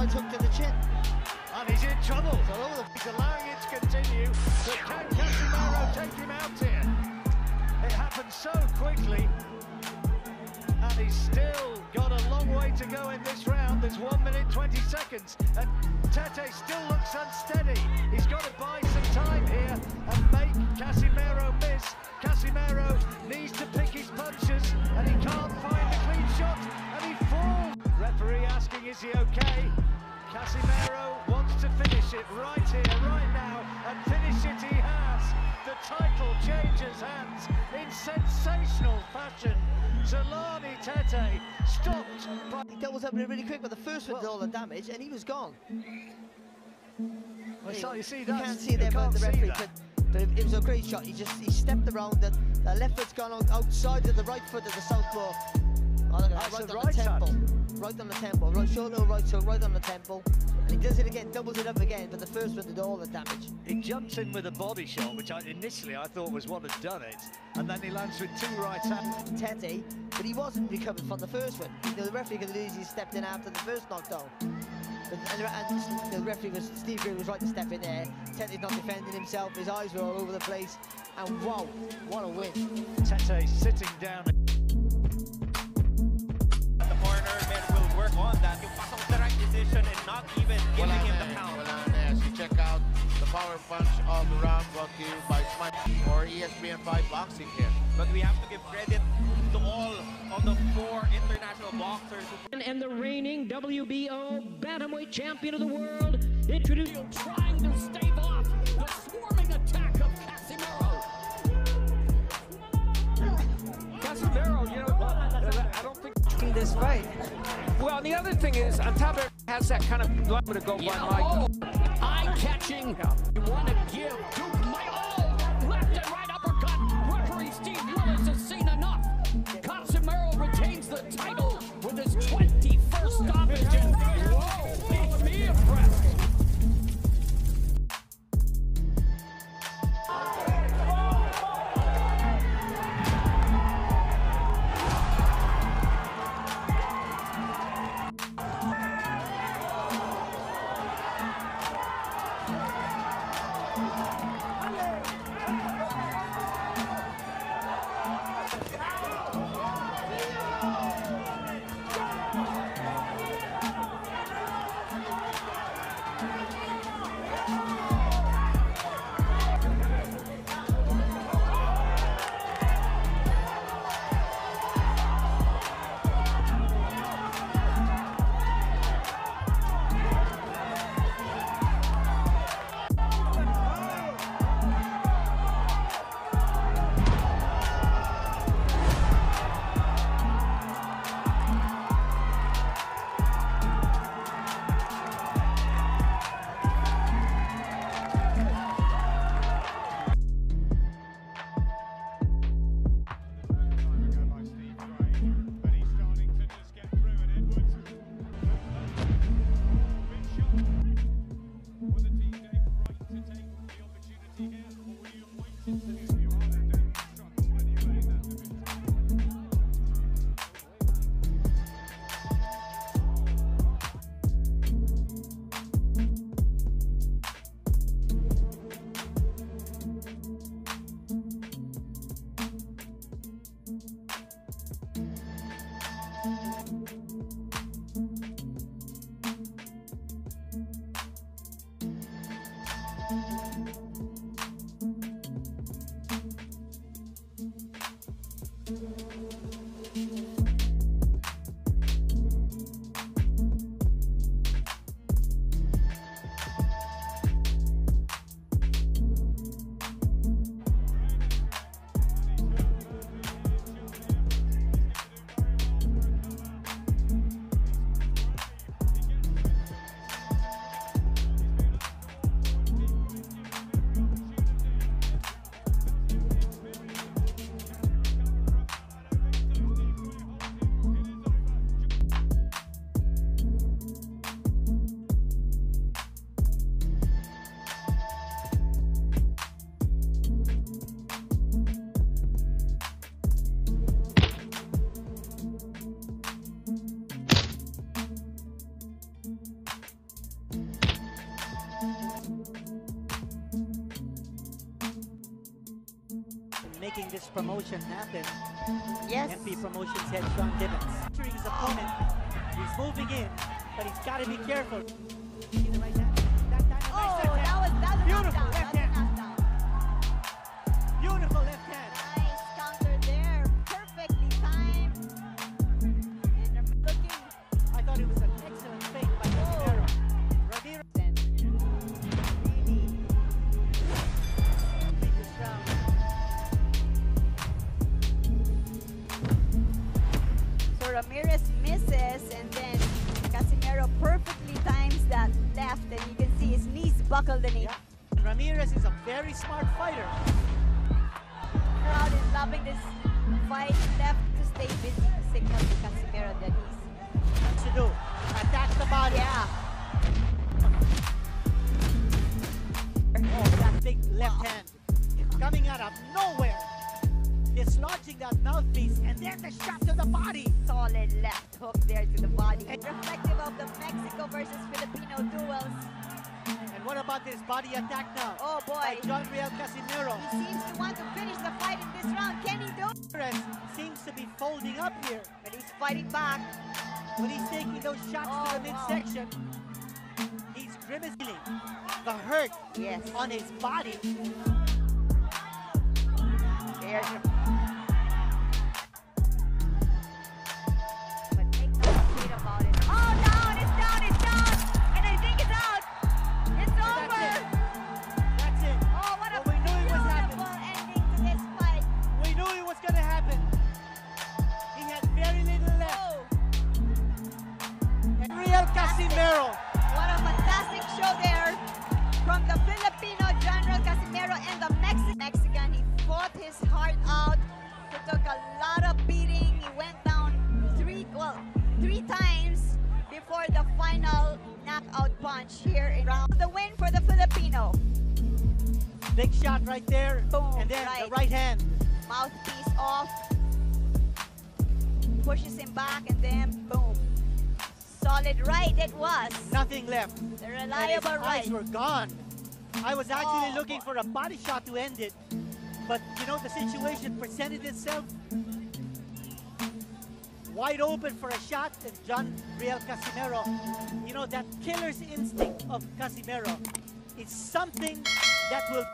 Edwards hooked to the chin. And he's in trouble. He's allowing it to continue. But can Casimero take him out here? It happened so quickly. And he's still got a long way to go in this round. There's 1 minute 20 seconds. And Tete still looks unsteady. He's got to buy some time here and make Casimero miss. Casimero needs to pick his punches and he can't find the clean shot and he falls. Referee asking, is he okay? Casimero wants to finish it right here, right now, and finish it he has. The title changes hands in sensational fashion. Zolani Tete stopped. He doubles up really quick, but the first one did all the damage, and he was gone. Well, you see you that? Can't see there by the referee, but it was a great shot. He stepped around it. The left foot's gone outside of the right foot of the southpaw. Oh, look at that, right on the temple. Right on the temple. Right shoulder, right toe, right on the temple. And he does it again, doubles it up again, but the first one did all the damage. He jumps in with a body shot, which initially I thought was what had done it, and then he lands with two right hands. Tete, but he wasn't recovered from the first one. You know, the referee could have easily stepped in after the first knockdown. And the referee Steve Greer was right to step in there. Tete's not defending himself, his eyes were all over the place, and wow, what a win. Tete sitting down. The corner men will work on that. You pass the right decision and not even giving him the count. You check out the power punch of the round brought to you by Smite or ESPN5 Boxing here. But we have to give credit to all of the 4 international boxers. And the reigning WBO bantamweight champion of the world, introducing, trying to stave off the swarming attack of Casimero. Casimero, you know, I don't think this fight. Well, the other thing is, on top of it, has that kind of blood to go by my Eye-catching. You want to give Duke my all. Left and right uppercut. Referee Steve Willis has seen enough. Casimero retains the title with his 21st stoppage. And whoa, makes me impressed. making this promotion happen. Yes. MP Promotions head Sean Gibbons. Entering his opponent, he's moving in, but he's got to be careful. That's Beautiful knockdown. left That's a hand. knockdown. Beautiful left hand. Nice counter there. Perfectly timed. And they're looking. I thought it was an excellent fake by Casimero. Ramirez Really. lead this round. So Ramirez misses, and then Casimero perfectly times that left, and you can see his knees buckled in it. Yeah. Ramirez is a very smart fighter. Crowd is loving this fight. Left to stay busy to signal to Casimero that he's To do. Attack the body. yeah. Oh, that big left hand coming out of nowhere. Dislodging that mouthpiece, and then the shot to the body. Solid left hook there to the body. Reflective of the Mexico versus Filipino duels. And what about this body attack now? Oh By boy. John Riel Casimero. He seems to want to finish the fight in this round. Can he do it? Ramirez seems to be folding up here. But he's fighting back. When he's taking those shots to the Oh, wow. midsection, he's grimacing. The hurt Yes. on his body. There's your... But make no mistake about it. Oh, down! It's down! It's down! And I think it's out! It's over! That's it. Oh, what a Well, we knew it was beautiful ending to this fight! We knew it was going to happen. He had very little left. Oh, And Riel Casimero. what a fantastic show there from the Filipino General Casimero and the Mexican. He fought his heart out. He took a lot of beating. He went down three times before the final knockout punch here in round. The win for the Filipino. Big shot right there. Boom, And then right. the right hand. Mouthpiece off. Pushes him back and then boom. Solid right it was. Nothing left. The And his reliable right. eyes were gone. I was actually Oh, looking for a body shot to end it. But, you know, the situation presented itself. Wide open for a shot, and John Riel Casimero. You know, that killer's instinct of Casimero is something that will